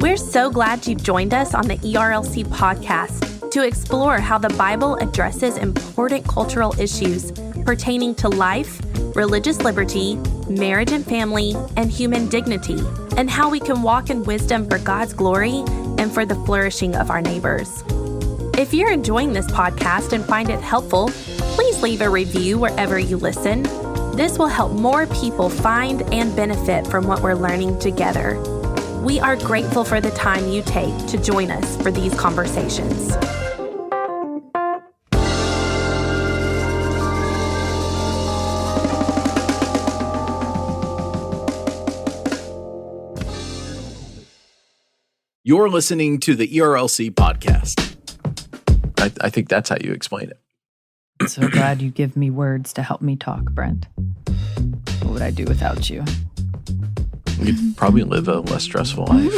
We're so glad you've joined us on the ERLC podcast to explore how the Bible addresses important cultural issues pertaining to life, religious liberty, marriage and family, and human dignity, and how we can walk in wisdom for God's glory and for the flourishing of our neighbors. If you're enjoying this podcast and find it helpful, please leave a review wherever you listen. This will help more people find and benefit from what we're learning together. We are grateful for the time you take to join us for these conversations. You're listening to the ERLC podcast. I think that's how you explain it. I'm so glad you give me words to help me talk, Brent. What would I do without you? You'd probably live a less stressful life.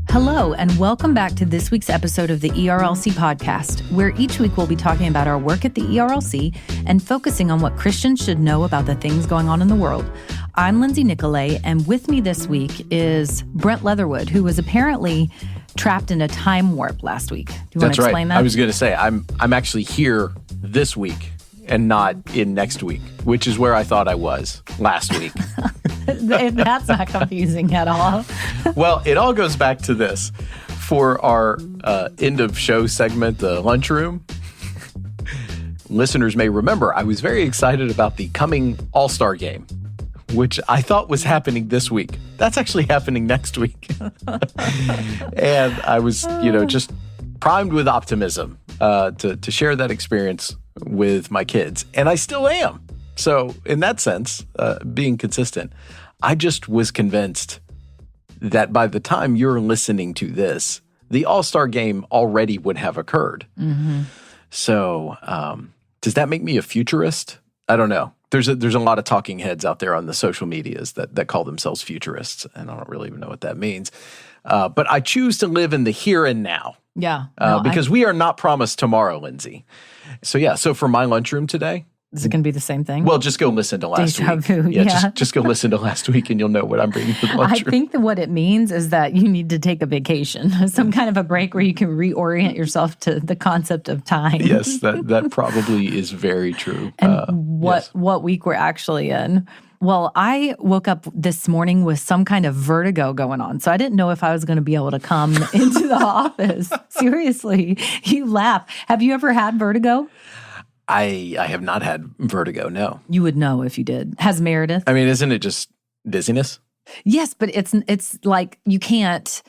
Hello, and welcome back to this week's episode of the ERLC podcast, where each week we'll be talking about our work at the ERLC and focusing on what Christians should know about the things going on in the world. I'm Lindsay Nicolay, and with me this week is Brent Leatherwood, who was apparently trapped in a time warp last week. Do you want to explain that? I was going to say, I'm actually here this week and not in next week, which is where I thought I was last week. That's not confusing at all. Well, it all goes back to this. For our end of show segment, the Lunchroom, listeners may remember I was very excited about the coming All-Star game, which I thought was happening this week. That's actually happening next week. And I was, just primed with optimism to share that experience with my kids. And I still am. So in that sense, being consistent, I just was convinced that by the time you're listening to this, the All-Star game already would have occurred. Mm-hmm. So does that make me a futurist? I don't know. There's a lot of talking heads out there on the social medias that call themselves futurists, and I don't really even know what that means. But I choose to live in the here and now. Yeah. Because we are not promised tomorrow, Lindsay. So for my lunchroom today. Is it going to be the same thing? Well, just go listen to last Deja week. vu, yeah. Just go listen to last week and you'll know what I'm bringing to the lunchroom. I think that what it means is that you need to take a vacation, some kind of a break where you can reorient yourself to the concept of time. Yes, that probably is very true. And what week we're actually in. Well, I woke up this morning with some kind of vertigo going on, so I didn't know if I was going to be able to come into the office. Seriously, you laugh. Have you ever had vertigo? I have not had vertigo, no. You would know if you did. Has Meredith? I mean, isn't it just dizziness? Yes, but it's like you can't,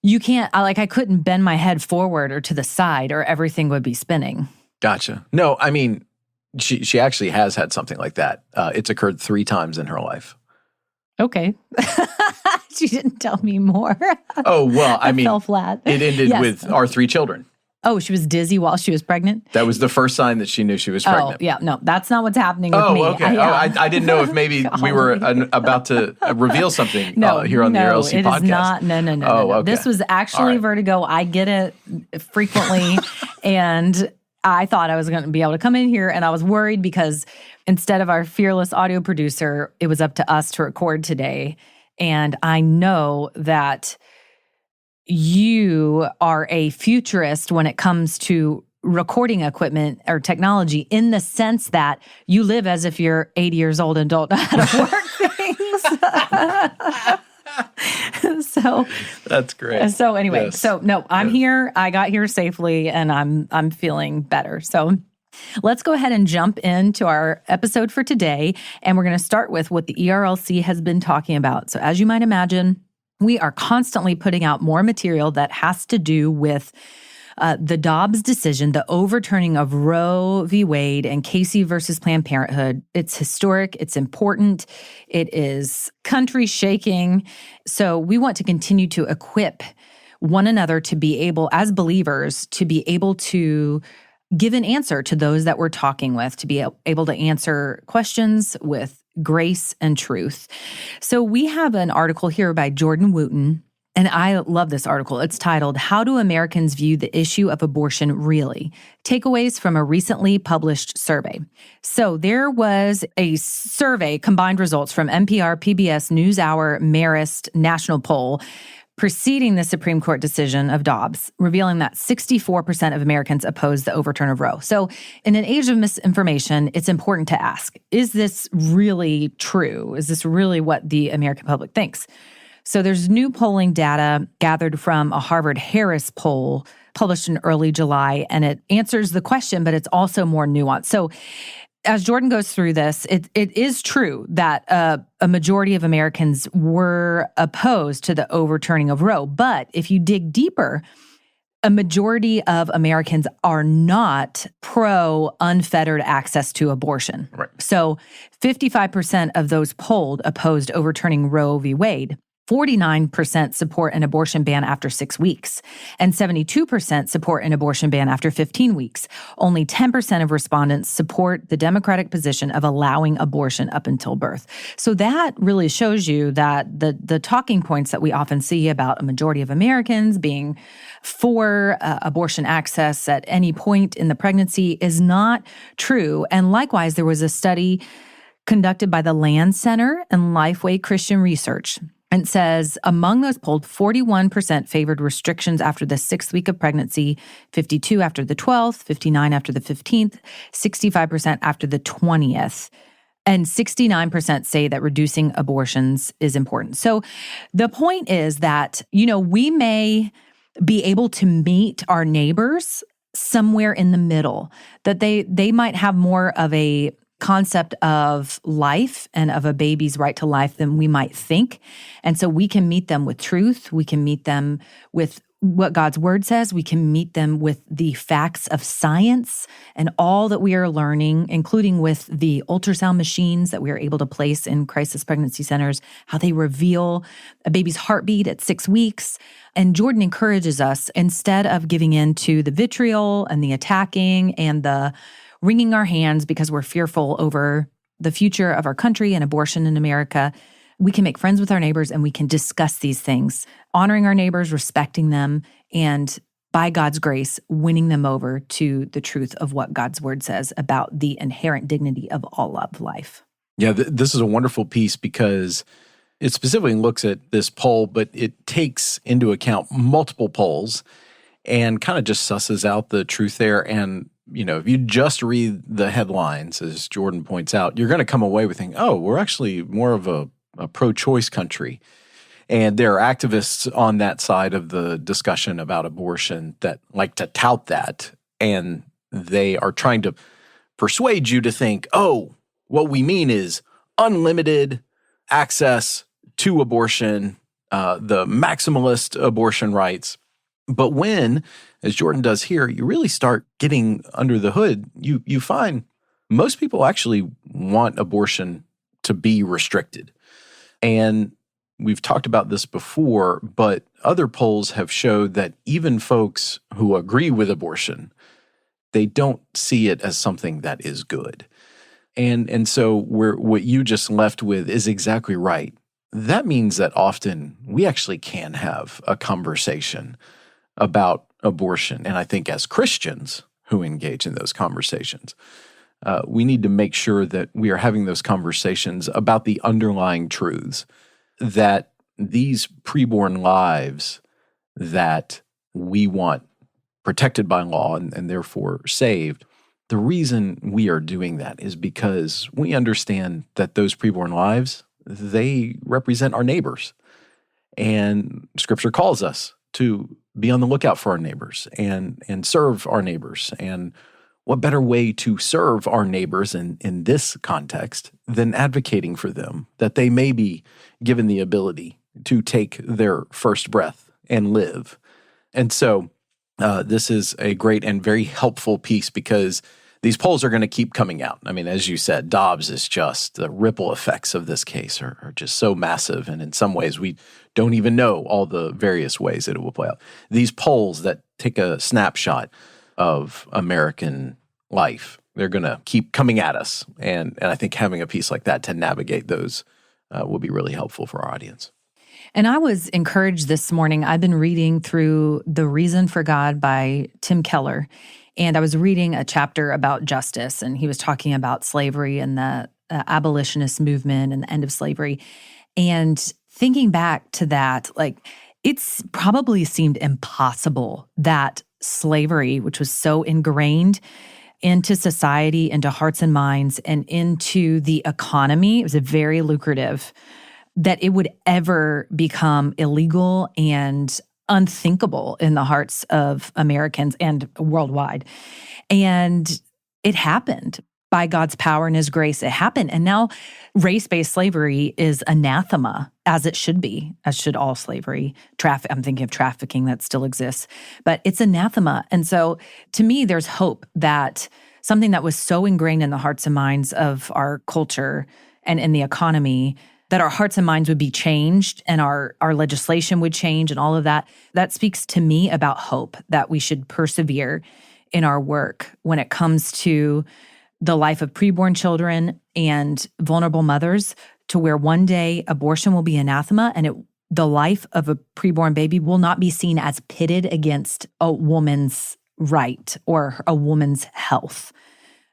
I couldn't bend my head forward or to the side or everything would be spinning. Gotcha. No, I mean, she actually has had something like that. It's occurred 3 times in her life. Okay. She didn't tell me more. Oh, well, I mean, fell flat. It ended with our 3 children. Oh, she was dizzy while she was pregnant? That was the first sign that she knew she was pregnant. Oh, yeah. No, that's not what's happening with me. Oh, okay. I didn't know if maybe we were about to reveal something here on the ERLC podcast. No, it is not. No. Oh, okay. This was actually vertigo. I get it frequently, and I thought I was going to be able to come in here, and I was worried because instead of our fearless audio producer, it was up to us to record today, and I know that you are a futurist when it comes to recording equipment or technology in the sense that you live as if you're 80 years old and don't know how to work things. So that's great. So anyway, yes. So no, I'm here. I got here safely and I'm feeling better. So let's go ahead and jump into our episode for today. And we're going to start with what the ERLC has been talking about. So as you might imagine, we are constantly putting out more material that has to do with the Dobbs decision, the overturning of Roe v. Wade and Casey versus Planned Parenthood. It's historic. It's important. It is country shaking. So we want to continue to equip one another to be able, as believers, to be able to give an answer to those that we're talking with, to be able to answer questions with grace and truth. So we have an article here by Jordan Wooten And I love this article. It's titled, How Do Americans View the Issue of Abortion Really? Takeaways from a recently published survey. So there was a survey, combined results from NPR, PBS, NewsHour, Marist, National Poll, preceding the Supreme Court decision of Dobbs, revealing that 64% of Americans oppose the overturn of Roe. So in an age of misinformation, it's important to ask, is this really true? Is this really what the American public thinks? So there's new polling data gathered from a Harvard-Harris poll published in early July, and it answers the question, but it's also more nuanced. So as Jordan goes through this, it is true that a majority of Americans were opposed to the overturning of Roe. But if you dig deeper, a majority of Americans are not pro-unfettered access to abortion. Right. So 55% of those polled opposed overturning Roe v. Wade. 49% support an abortion ban after 6 weeks, and 72% support an abortion ban after 15 weeks. Only 10% of respondents support the Democratic position of allowing abortion up until birth. So that really shows you that the talking points that we often see about a majority of Americans being for abortion access at any point in the pregnancy is not true. And likewise, there was a study conducted by the Land Center and Lifeway Christian Research. It says, among those polled, 41% favored restrictions after the 6th week of pregnancy, 52% after the 12th, 59% after the 15th, 65% after the 20th, and 69% say that reducing abortions is important. So the point is that, we may be able to meet our neighbors somewhere in the middle, that they might have more of a concept of life and of a baby's right to life than we might think. And so we can meet them with truth. We can meet them with what God's word says. We can meet them with the facts of science and all that we are learning, including with the ultrasound machines that we are able to place in crisis pregnancy centers, how they reveal a baby's heartbeat at 6 weeks. And Jordan encourages us, instead of giving in to the vitriol and the attacking and the wringing our hands because we're fearful over the future of our country and abortion in America, we can make friends with our neighbors and we can discuss these things, honoring our neighbors, respecting them, and by God's grace, winning them over to the truth of what God's word says about the inherent dignity of all of life. Yeah, this is a wonderful piece because it specifically looks at this poll, but it takes into account multiple polls and kind of just susses out the truth there. And if you just read the headlines, as Jordan points out, you're going to come away with thinking, oh, we're actually more of a pro-choice country. And there are activists on that side of the discussion about abortion that like to tout that. And they are trying to persuade you to think, oh, what we mean is unlimited access to abortion, the maximalist abortion rights. But when, as Jordan does here, you really start getting under the hood, you find most people actually want abortion to be restricted. And we've talked about this before, but other polls have showed that even folks who agree with abortion, they don't see it as something that is good. And so what you just left with is exactly right. That means that often we actually can have a conversation about abortion. And I think as Christians who engage in those conversations, we need to make sure that we are having those conversations about the underlying truths, that these preborn lives that we want protected by law and therefore saved, the reason we are doing that is because we understand that those preborn lives, they represent our neighbors. And Scripture calls us to be on the lookout for our neighbors and serve our neighbors. And what better way to serve our neighbors in this context than advocating for them, that they may be given the ability to take their first breath and live. And so this is a great and very helpful piece because these polls are going to keep coming out. I mean, as you said, Dobbs is just, the ripple effects of this case are just so massive. And in some ways, we don't even know all the various ways that it will play out. These polls that take a snapshot of American life, they're going to keep coming at us. And I think having a piece like that to navigate those will be really helpful for our audience. And I was encouraged this morning. I've been reading through The Reason for God by Tim Keller, and I was reading a chapter about justice, and he was talking about slavery and the abolitionist movement and the end of slavery. And thinking back to that, it's probably seemed impossible that slavery, which was so ingrained into society, into hearts and minds, and into the economy, it was a very lucrative, that it would ever become illegal and unthinkable in the hearts of Americans and worldwide. And it happened. By God's power and His grace, it happened. And now race-based slavery is anathema, as it should be, as should all slavery. I'm thinking of trafficking that still exists, but it's anathema. And so to me, there's hope that something that was so ingrained in the hearts and minds of our culture and in the economy, that our hearts and minds would be changed and our legislation would change and all of that. That speaks to me about hope, that we should persevere in our work when it comes to the life of preborn children and vulnerable mothers, to where one day abortion will be anathema and the life of a preborn baby will not be seen as pitted against a woman's right or a woman's health.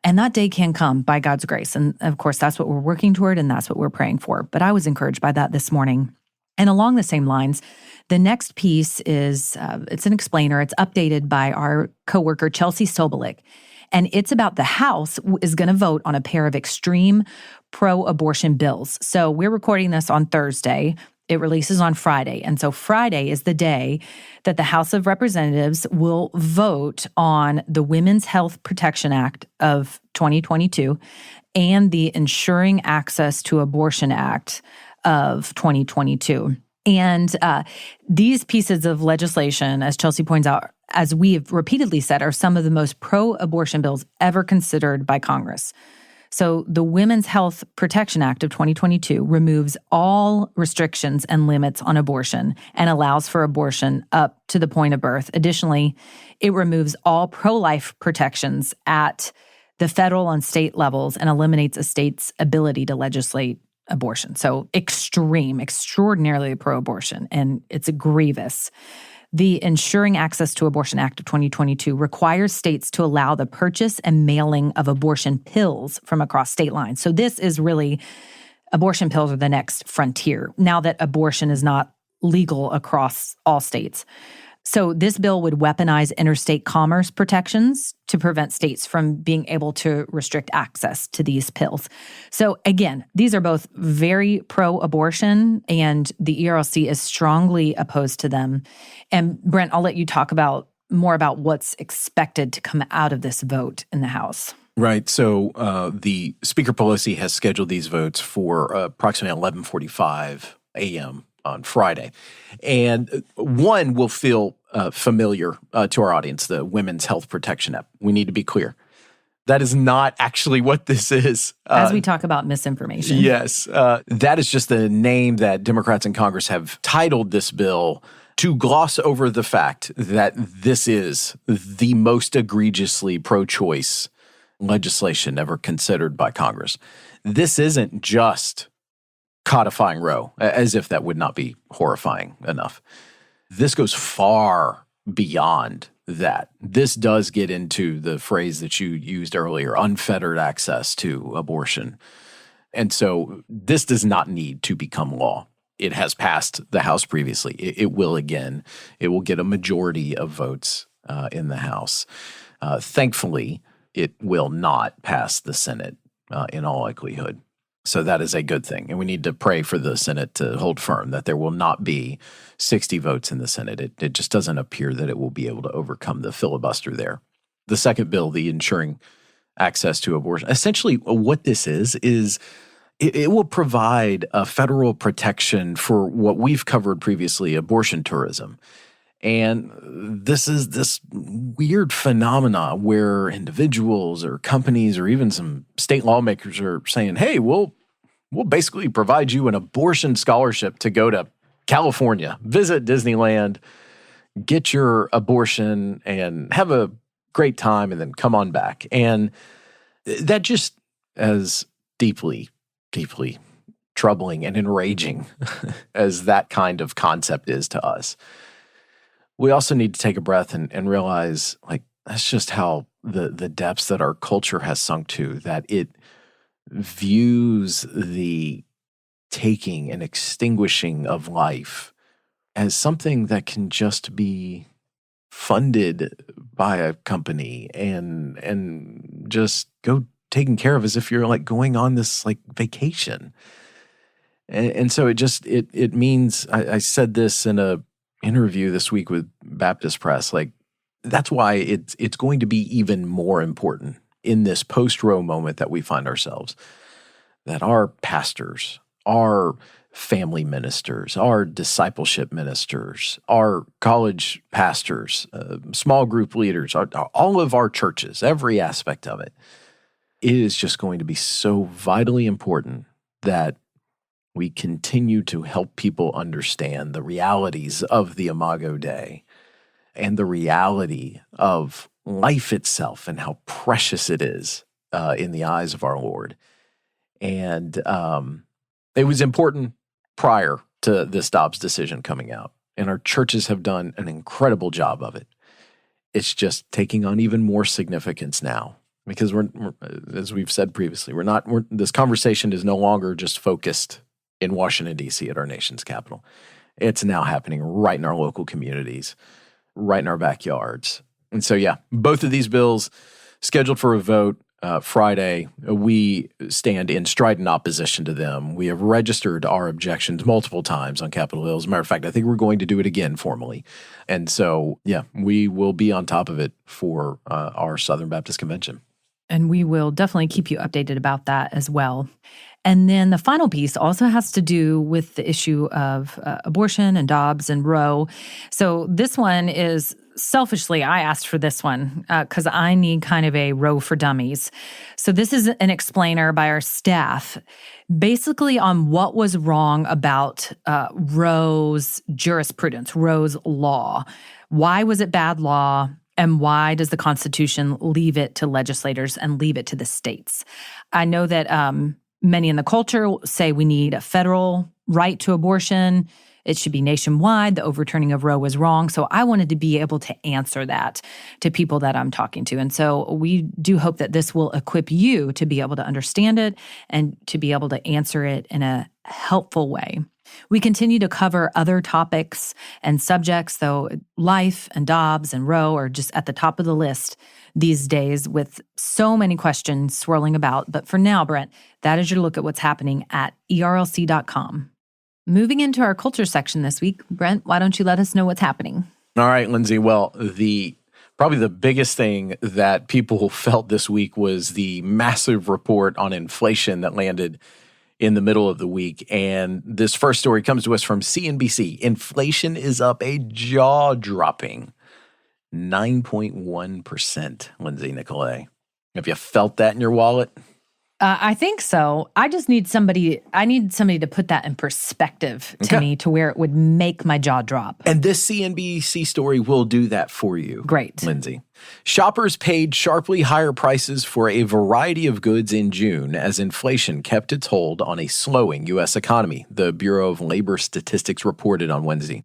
And that day can come by God's grace. And of course, that's what we're working toward and that's what we're praying for. But I was encouraged by that this morning. And along the same lines, the next piece is, it's an explainer. It's updated by our coworker, Chelsea Sobolik. And it's about the House is going to vote on a pair of extreme pro-abortion bills. So we're recording this on Thursday. It releases on Friday. And so Friday is the day that the House of Representatives will vote on the Women's Health Protection Act of 2022 and the Ensuring Access to Abortion Act of 2022. And these pieces of legislation, as Chelsea points out, as we have repeatedly said, are some of the most pro-abortion bills ever considered by Congress. So the Women's Health Protection Act of 2022 removes all restrictions and limits on abortion and allows for abortion up to the point of birth. Additionally, it removes all pro-life protections at the federal and state levels and eliminates a state's ability to legislate abortion. So extraordinarily pro-abortion, and it's grievous. The Ensuring Access to Abortion Act of 2022 requires states to allow the purchase and mailing of abortion pills from across state lines. So this is really, abortion pills are the next frontier, now that abortion is not legal across all states. So this bill would weaponize interstate commerce protections to prevent states from being able to restrict access to these pills. So again, these are both very pro-abortion, and the ERLC is strongly opposed to them. And Brent, I'll let you talk more about what's expected to come out of this vote in the House. Right. So the Speaker Pelosi has scheduled these votes for approximately 11:45 a.m. on Friday. And one will feel familiar to our audience, the Women's Health Protection Act. We need to be clear. That is not actually what this is. As we talk about misinformation. Yes. That is just the name that Democrats in Congress have titled this bill to gloss over the fact that this is the most egregiously pro-choice legislation ever considered by Congress. This isn't just codifying Roe, as if that would not be horrifying enough. This goes far beyond that. This does get into the phrase that you used earlier, unfettered access to abortion. And so this does not need to become law. It has passed the House previously. It will again. It will get a majority of votes in the House. Thankfully, it will not pass the Senate in all likelihood. So that is a good thing. And we need to pray for the Senate to hold firm that there will not be 60 votes in the Senate. It just doesn't appear that it will be able to overcome the filibuster there. The second bill, the Ensuring Access to Abortion, essentially what this is it will provide a federal protection for what we've covered previously, abortion tourism. And this is this weird phenomena where individuals or companies or even some state lawmakers are saying, hey, we'll basically provide you an abortion scholarship to go to California, visit Disneyland, get your abortion and have a great time and then come on back. And that just as deeply troubling and enraging as that kind of concept is to us, we also need to take a breath and realize, like, that's just how the depths that our culture has sunk to, that it views the taking and extinguishing of life as something that can just be funded by a company and just go taken care of as if you're like going on this like vacation. And so it means, I said this in a interview this week with Baptist Press, like that's why it's going to be even more important in this post-Roe moment that we find ourselves, that our pastors, our family ministers, our discipleship ministers, our college pastors, small group leaders, all of our churches, every aspect of it, it is just going to be so vitally important that we continue to help people understand the realities of the Imago Dei and the reality of life itself and how precious it is in the eyes of our Lord. And it was important prior to this Dobbs decision coming out, and our churches have done an incredible job of it. It's just taking on even more significance now because we're as we've said previously, this conversation is no longer just focused in Washington, D.C. at our nation's capital. It's now happening right in our local communities, right in our backyards. And so, yeah, both of these bills scheduled for a vote Friday. We stand in strident opposition to them. We have registered our objections multiple times on Capitol Hill. As a matter of fact, I think we're going to do it again formally. And so, yeah, we will be on top of it for our Southern Baptist Convention. And we will definitely keep you updated about that as well. And then the final piece also has to do with the issue of abortion and Dobbs and Roe. So this one is, selfishly, I asked for this one because I need kind of a Roe for Dummies. So this is an explainer by our staff, basically on what was wrong about Roe's jurisprudence, Roe's law. Why was it bad law? And why does the Constitution leave it to legislators and leave it to the states? I know that many in the culture say we need a federal right to abortion. It should be nationwide. The overturning of Roe was wrong. So I wanted to be able to answer that to people that I'm talking to. And so we do hope that this will equip you to be able to understand it and to be able to answer it in a helpful way. We continue to cover other topics and subjects, though life and Dobbs and Roe are just at the top of the list these days with so many questions swirling about. But for now, Brent, that is your look at what's happening at ERLC.com. Moving into our culture section this week, Brent, why don't you let us know what's happening? All right, Lindsay. Well, probably the biggest thing that people felt this week was the massive report on inflation that landed in the middle of the week. And this first story comes to us from CNBC. Inflation is up a jaw-dropping 9.1%, Lindsay Nicolay. Have you felt that in your wallet? I think so. I need somebody to put that in perspective to me to where it would make my jaw drop. And this CNBC story will do that for you. Great. Lindsay. Shoppers paid sharply higher prices for a variety of goods in June as inflation kept its hold on a slowing U.S. economy, the Bureau of Labor Statistics reported on Wednesday.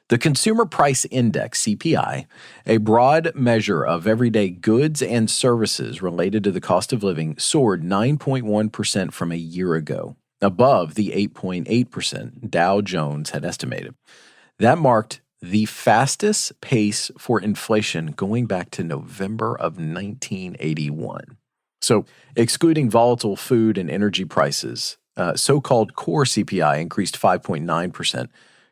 The Consumer Price Index, CPI, a broad measure of everyday goods and services related to the cost of living, soared 9.1% from a year ago, above the 8.8% Dow Jones had estimated. That marked the fastest pace for inflation going back to November of 1981. So, excluding volatile food and energy prices, so-called core CPI increased 5.9%.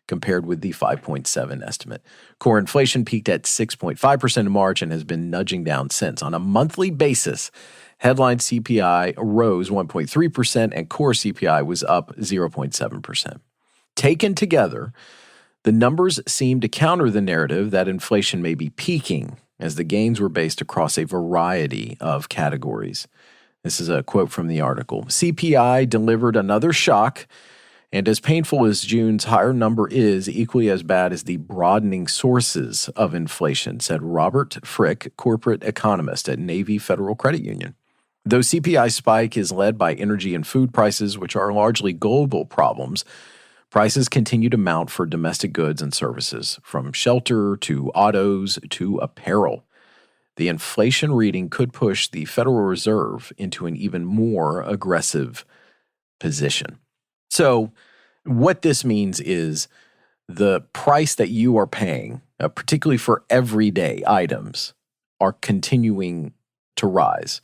Compared with the 5.7 estimate. Core inflation peaked at 6.5% in March and has been nudging down since. On a monthly basis, headline CPI rose 1.3% and core CPI was up 0.7%. Taken together, the numbers seem to counter the narrative that inflation may be peaking, as the gains were based across a variety of categories. This is a quote from the article. CPI delivered another shock. And as painful as June's higher number is, equally as bad as the broadening sources of inflation, said Robert Frick, corporate economist at Navy Federal Credit Union. Though CPI spike is led by energy and food prices, which are largely global problems, prices continue to mount for domestic goods and services, from shelter to autos to apparel. The inflation reading could push the Federal Reserve into an even more aggressive position. So what this means is the price that you are paying, particularly for everyday items, are continuing to rise.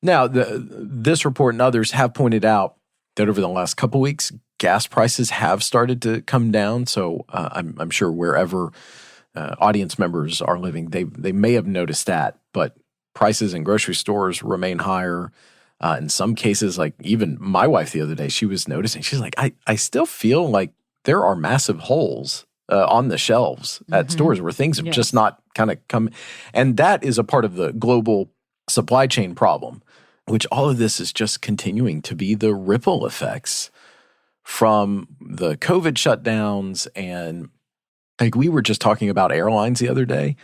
Now, this report and others have pointed out that over the last couple weeks, gas prices have started to come down. So I'm sure wherever audience members are living, they may have noticed that. But prices in grocery stores remain higher. In some cases, like even my wife the other day, she was noticing, she's like, I still feel like there are massive holes on the shelves at stores where things have just not kind of come. And that is a part of the global supply chain problem, which all of this is just continuing to be the ripple effects from the COVID shutdowns. And like we were just talking about airlines the other day,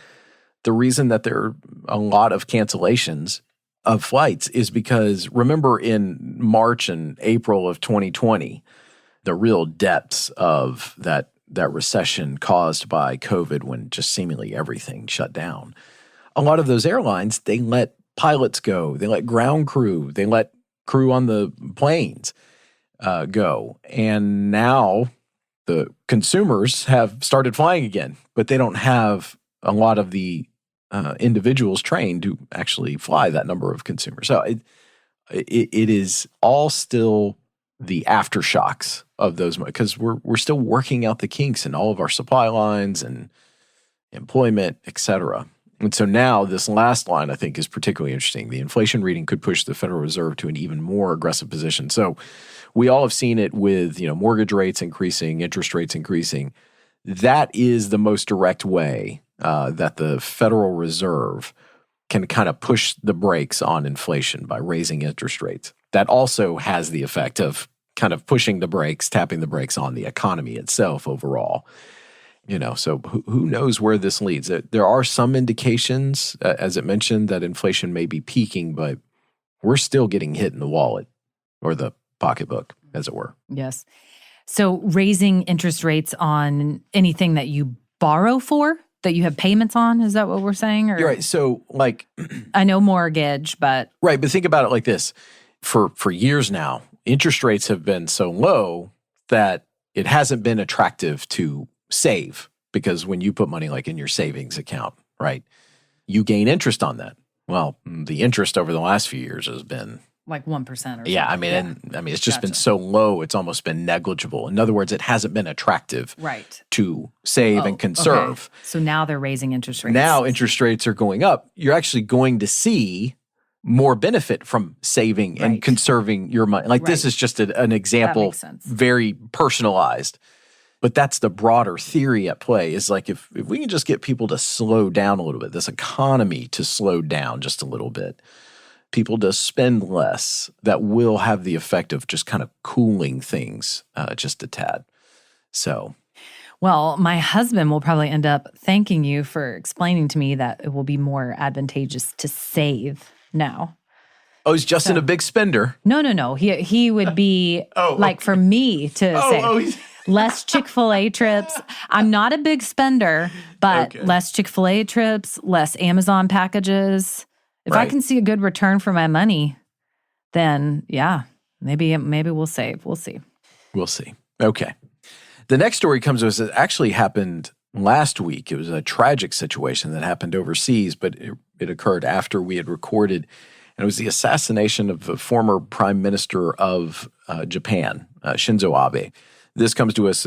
the reason that there are a lot of cancellations of flights is because remember in March and April of 2020, the real depths of that recession caused by COVID when just seemingly everything shut down. A lot of those airlines, they let pilots go, they let ground crew, they let crew on the planes go. And now the consumers have started flying again, but they don't have a lot of the individuals trained to actually fly that number of consumers. So it is all still the aftershocks of those, because we're still working out the kinks in all of our supply lines and employment, et cetera. And so now this last line, I think, is particularly interesting. The inflation reading could push the Federal Reserve to an even more aggressive position. So we all have seen it with, mortgage rates increasing, interest rates increasing. That is the most direct way that the Federal Reserve can kind of push the brakes on inflation by raising interest rates. That also has the effect of kind of pushing the brakes, tapping the brakes on the economy itself overall. So who knows where this leads? There are some indications, as it mentioned, that inflation may be peaking, but we're still getting hit in the wallet or the pocketbook, as it were. Yes. So raising interest rates on anything that you borrow for, that you have payments on, is that what we're saying? Or? You're right. So I know mortgage, but. Right, but think about it like this. For years now, interest rates have been so low that it hasn't been attractive to save, because when you put money like in your savings account, right, you gain interest on that. Well, the interest over the last few years has been like 1% or something. Yeah, I mean, it's just been so low, it's almost been negligible. In other words, it hasn't been attractive to save and conserve. Okay. So now they're raising interest rates. Now interest rates are going up. You're actually going to see more benefit from saving and conserving your money. This is just an example, very personalized. But that's the broader theory at play, is like if we can just get people to slow down a little bit, this economy to slow down just a little bit, people to spend less, that will have the effect of just kind of cooling things just a tad. So, well, my husband will probably end up thanking you for explaining to me that it will be more advantageous to save now. Oh, he's Justin a big spender? No. He would be for me to save. Less Chick-fil-A trips. I'm not a big spender, but less Chick-fil-A trips, less Amazon packages. If I can see a good return for my money, then maybe we'll save. We'll see. We'll see. Okay. The next story comes to us. It actually happened last week. It was a tragic situation that happened overseas, but it occurred after we had recorded. And it was the assassination of the former prime minister of Japan, Shinzo Abe. This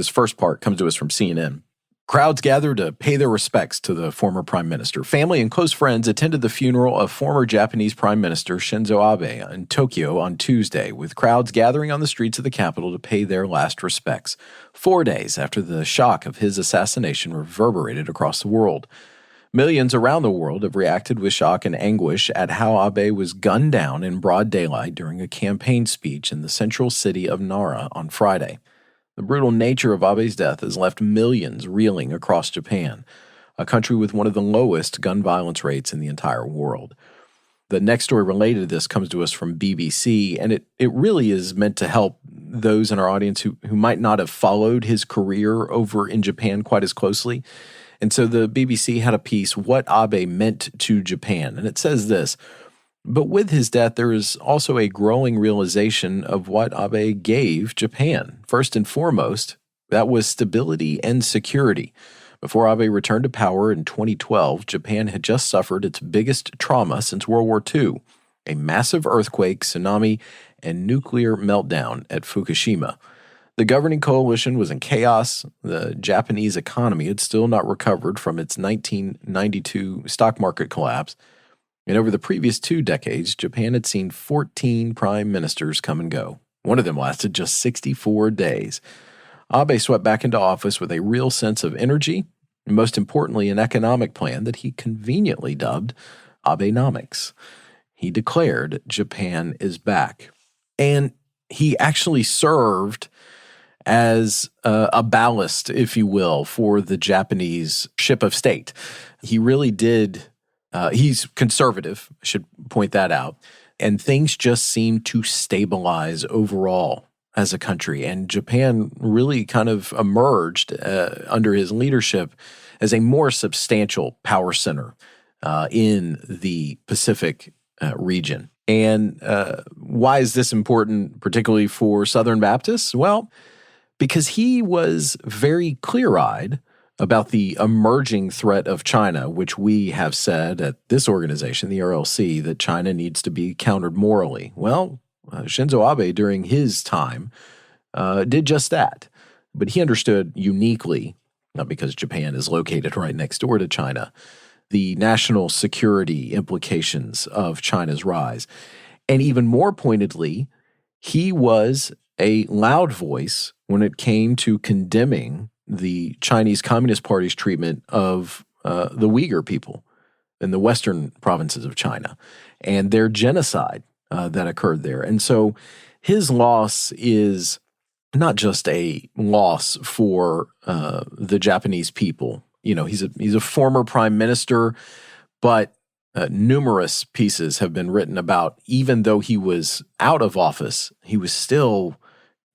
first part comes to us from CNN. Crowds gathered to pay their respects to the former prime minister. Family and close friends attended the funeral of former Japanese Prime Minister Shinzo Abe in Tokyo on Tuesday, with crowds gathering on the streets of the capital to pay their last respects, 4 days after the shock of his assassination reverberated across the world. Millions around the world have reacted with shock and anguish at how Abe was gunned down in broad daylight during a campaign speech in the central city of Nara on Friday. The brutal nature of Abe's death has left millions reeling across Japan, a country with one of the lowest gun violence rates in the entire world. The next story related to this comes to us from BBC, and it really is meant to help those in our audience who might not have followed his career over in Japan quite as closely. And so the BBC had a piece, What Abe Meant to Japan. And it says this: but with his death, there is also a growing realization of what Abe gave Japan. First and foremost, that was stability and security. Before Abe returned to power in 2012, Japan had just suffered its biggest trauma since World War II, a massive earthquake, tsunami, and nuclear meltdown at Fukushima. The governing coalition was in chaos. The Japanese economy had still not recovered from its 1992 stock market collapse. And over the previous 2 decades, Japan had seen 14 prime ministers come and go. One of them lasted just 64 days. Abe swept back into office with a real sense of energy, and most importantly, an economic plan that he conveniently dubbed Abenomics. He declared Japan is back. And he actually served as a ballast, if you will, for the Japanese ship of state. He really did. He's conservative, I should point that out. And things just seemed to stabilize overall as a country. And Japan really kind of emerged under his leadership as a more substantial power center in the Pacific region. And why is this important, particularly for Southern Baptists? Well, because he was very clear-eyed about the emerging threat of China, which we have said at this organization, the ERLC, that China needs to be countered morally. Well, Shinzo Abe, during his time, did just that. But he understood uniquely, not because Japan is located right next door to China, the national security implications of China's rise. And even more pointedly, he was a loud voice when it came to condemning the Chinese Communist Party's treatment of the Uyghur people in the western provinces of China and their genocide that occurred there. And so his loss is not just a loss for the Japanese people. You know, he's a former prime minister, but numerous pieces have been written about, even though he was out of office, he was still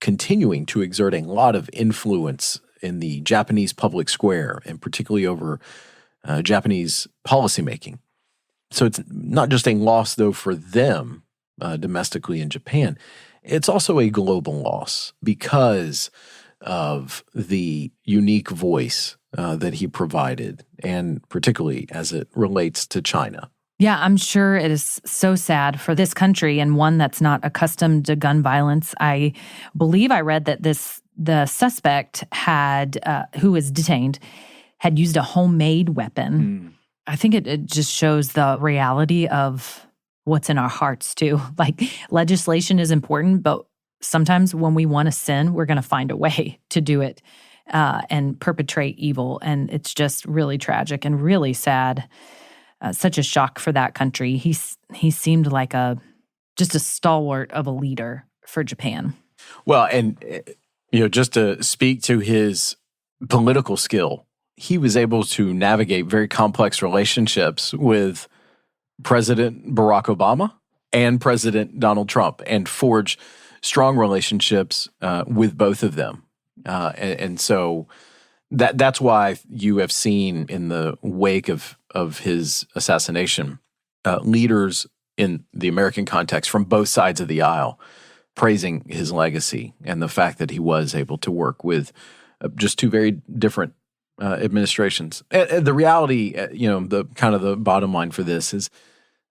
continuing to exert a lot of influence in the Japanese public square, and particularly over Japanese policymaking. So it's not just a loss, though, for them domestically in Japan. It's also a global loss because of the unique voice that he provided, and particularly as it relates to China. Yeah, I'm sure it is so sad for this country, and one that's not accustomed to gun violence. I believe I read that the suspect who was detained, had used a homemade weapon. I think it just shows the reality of what's in our hearts too. Like, legislation is important, but sometimes when we want to sin, we're going to find a way to do it and perpetrate evil. And it's just really tragic and really sad. Such a shock for that country. He seemed like just a stalwart of a leader for Japan. Well, and just to speak to his political skill, he was able to navigate very complex relationships with President Barack Obama and President Donald Trump, and forge strong relationships with both of them. And so that's why you have seen in the wake of his assassination, leaders in the American context from both sides of the aisle praising his legacy and the fact that he was able to work with just two very different administrations. And the reality, the kind of the bottom line for this is,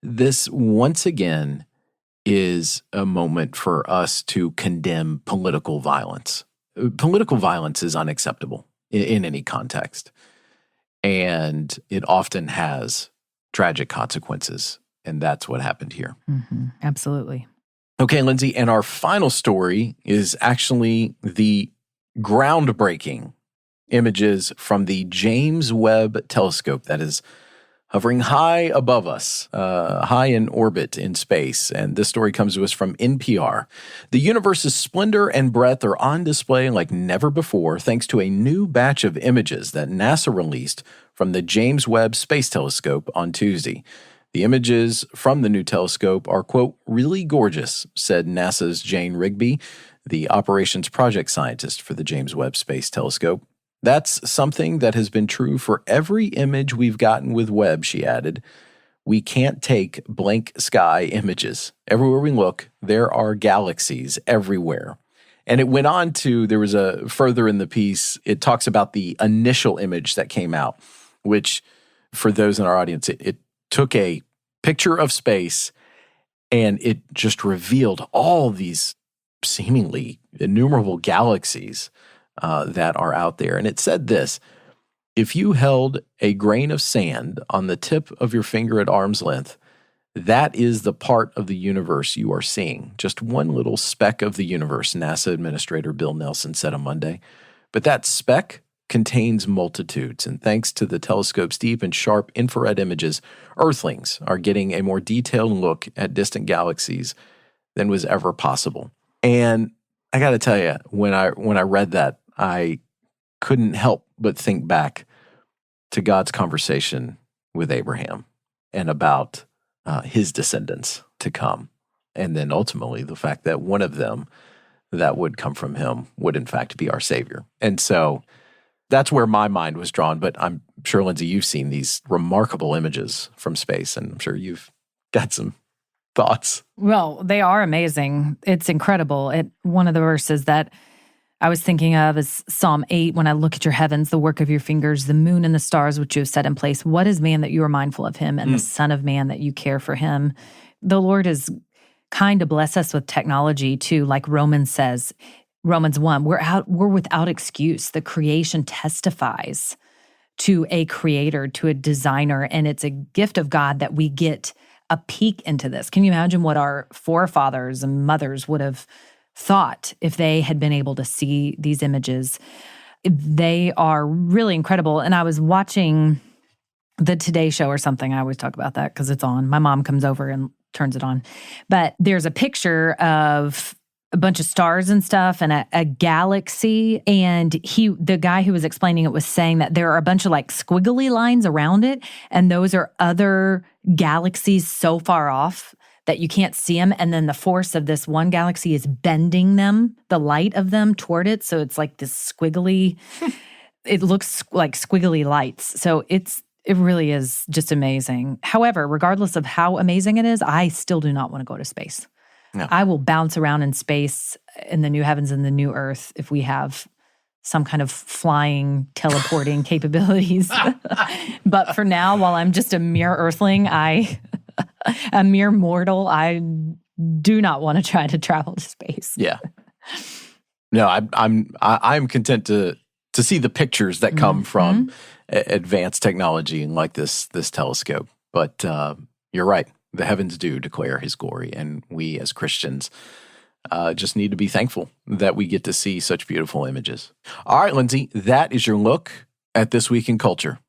this once again is a moment for us to condemn political violence. Political violence is unacceptable in any context, and it often has tragic consequences, and that's what happened here. Mm-hmm. Absolutely. Okay, Lindsay, and our final story is actually the groundbreaking images from the James Webb Telescope that is hovering high above us, high in orbit in space. And this story comes to us from NPR. The universe's splendor and breadth are on display like never before, thanks to a new batch of images that NASA released from the James Webb Space Telescope on Tuesday. The images from the new telescope are, quote, really gorgeous, said NASA's Jane Rigby, the operations project scientist for the James Webb Space Telescope. That's something that has been true for every image we've gotten with Webb, she added. We can't take blank sky images. Everywhere we look, there are galaxies everywhere. And it went on to, there was a further in the piece, it talks about the initial image that came out, which for those in our audience, it took a picture of space and it just revealed all these seemingly innumerable galaxies that are out there. And it said this: if you held a grain of sand on the tip of your finger at arm's length, that is the part of the universe you are seeing. Just one little speck of the universe, NASA Administrator Bill Nelson said on Monday. But that speck contains multitudes, and thanks to the telescope's deep and sharp infrared images, Earthlings are getting a more detailed look at distant galaxies than was ever possible. And I got to tell you, when I read that, I couldn't help but think back to God's conversation with Abraham and about his descendants to come. And then ultimately the fact that one of them that would come from him would in fact be our Savior. And so that's where my mind was drawn. But I'm sure, Lindsay, you've seen these remarkable images from space, and I'm sure you've got some thoughts. Well, they are amazing. It's incredible. One of the verses that I was thinking of is Psalm 8, when I look at your heavens, the work of your fingers, the moon and the stars which you have set in place. What is man that you are mindful of him, and the son of man that you care for him? The Lord is kind to bless us with technology too, like Romans says, Romans 1, we're without excuse. The creation testifies to a creator, to a designer, and it's a gift of God that we get a peek into this. Can you imagine what our forefathers and mothers would have thought if they had been able to see these images? They are really incredible. And I was watching the Today Show or something. I always talk about that because it's on. My mom comes over and turns it on. But there's a picture of a bunch of stars and stuff and a galaxy. And the guy who was explaining it was saying that there are a bunch of like squiggly lines around it. And those are other galaxies so far off that you can't see them. And then the force of this one galaxy is bending them, the light of them toward it. So it's like this squiggly, it looks like squiggly lights. So it really is just amazing. However, regardless of how amazing it is, I still do not want to go to space. No. I will bounce around in space in the new heavens and the new earth if we have some kind of flying, teleporting capabilities. But for now, while I'm just a mere earthling, a mere mortal, I do not want to try to travel to space. Yeah. No, I'm content to see the pictures that come from advanced technology like this telescope. But you're right. The heavens do declare his glory, and we as Christians just need to be thankful that we get to see such beautiful images. All right, Lindsay, that is your look at This Week in Culture.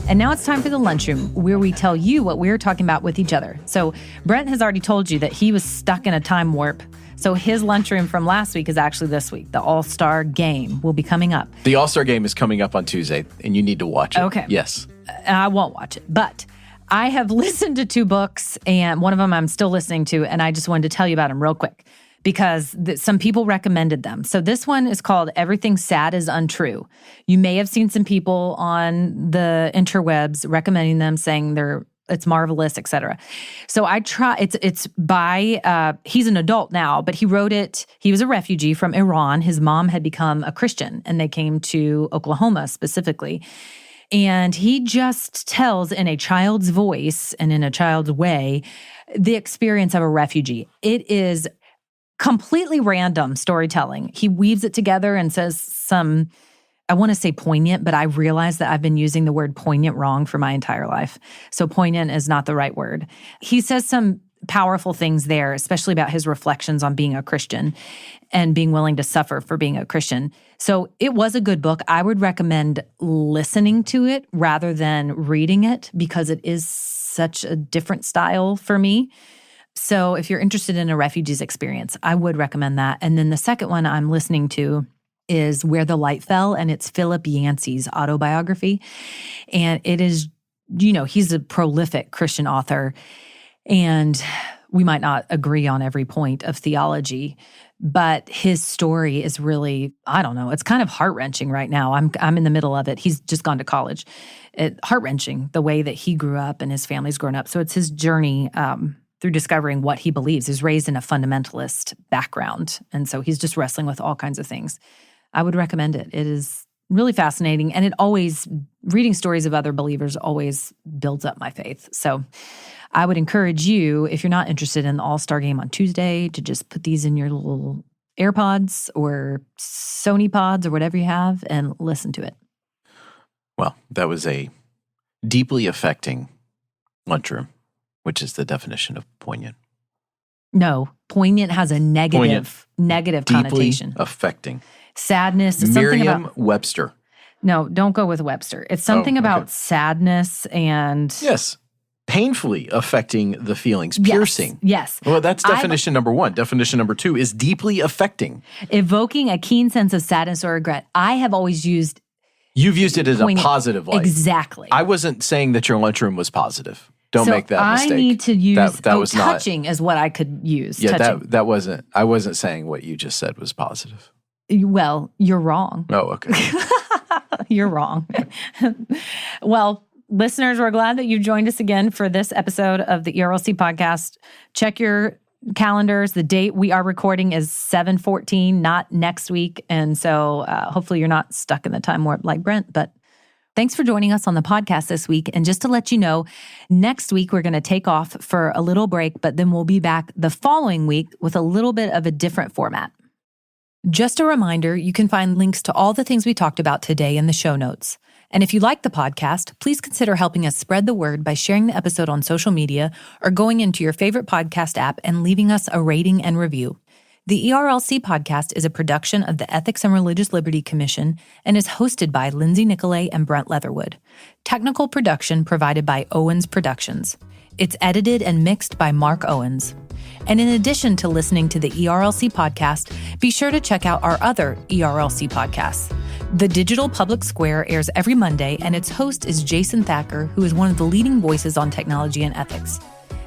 And now it's time for the Lunchroom, where we tell you what we're talking about with each other. So Brent has already told you that he was stuck in a time warp. So his Lunchroom from last week is actually this week. The All-Star Game will be coming up. The All-Star Game is coming up on Tuesday, and you need to watch it. Okay. Yes. I won't watch it, but I have listened to 2 books, and one of them I'm still listening to, and I just wanted to tell you about them real quick because some people recommended them. So this one is called Everything Sad is Untrue. You may have seen some people on the interwebs recommending them, saying it's marvelous, etc. So I try. It's by he's an adult now, but he wrote it. He was a refugee from Iran. His mom had become a Christian, and they came to Oklahoma specifically. And he just tells in a child's voice and in a child's way the experience of a refugee. It is completely random storytelling. He weaves it together and says some, I want to say poignant, but I realize that I've been using the word poignant wrong for my entire life. So poignant is not the right word. He says some powerful things there, especially about his reflections on being a Christian and being willing to suffer for being a Christian. So it was a good book. I would recommend listening to it rather than reading it because it is such a different style for me. So if you're interested in a refugee's experience, I would recommend that. And then the second one I'm listening to is Where the Light Fell, and it's Philip Yancey's autobiography. And it is, he's a prolific Christian author, and we might not agree on every point of theology, but his story is really, I don't know, it's kind of heart-wrenching right now. I'm in the middle of it. He's just gone to college. Heart-wrenching, the way that he grew up and his family's grown up. So it's his journey through discovering what he believes. He's raised in a fundamentalist background, and so he's just wrestling with all kinds of things. I would recommend it. It is really fascinating, and reading stories of other believers always builds up my faith. So I would encourage you, if you're not interested in the All-Star Game on Tuesday, to just put these in your little AirPods or Sony Pods or whatever you have and listen to it. Well, that was a deeply affecting lunchroom, which is the definition of poignant. No, poignant has a negative connotation. Deeply affecting. Sadness is something about Merriam-Webster. No, don't go with Webster. It's something about sadness and yes, painfully affecting the feelings, piercing. Yes. Well, that's definition number one. Definition number two is deeply affecting, evoking a keen sense of sadness or regret. I have always used. You've used it as a positive light. Exactly. I wasn't saying that your lunchroom was positive. Don't make that mistake. I need to use that was touching is what I could use. Yeah, touching. that wasn't. I wasn't saying what you just said was positive. Well, you're wrong. Oh, okay. You're wrong. Well, listeners, we're glad that you joined us again for this episode of the ERLC podcast. Check your calendars. The date we are recording is 7/14, not next week. And so hopefully you're not stuck in the time warp like Brent. But thanks for joining us on the podcast this week. And just to let you know, next week we're going to take off for a little break, but then we'll be back the following week with a little bit of a different format. Just a reminder, you can find links to all the things we talked about today in the show notes. And if you like the podcast, please consider helping us spread the word by sharing the episode on social media or going into your favorite podcast app and leaving us a rating and review. The ERLC podcast is a production of the Ethics and Religious Liberty Commission and is hosted by Lindsay Nicolay and Brent Leatherwood. Technical production provided by Owens Productions. It's edited and mixed by Mark Owens. And in addition to listening to the ERLC podcast, be sure to check out our other ERLC podcasts. The Digital Public Square airs every Monday, and its host is Jason Thacker, who is one of the leading voices on technology and ethics.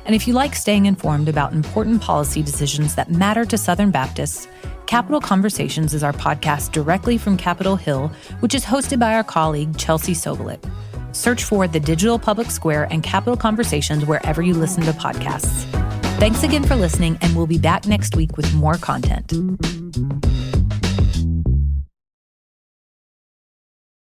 And if you like staying informed about important policy decisions that matter to Southern Baptists, Capitol Conversations is our podcast directly from Capitol Hill, which is hosted by our colleague Chelsea Sobolik. Search for The Digital Public Square and Capitol Conversations wherever you listen to podcasts. Thanks again for listening, and we'll be back next week with more content.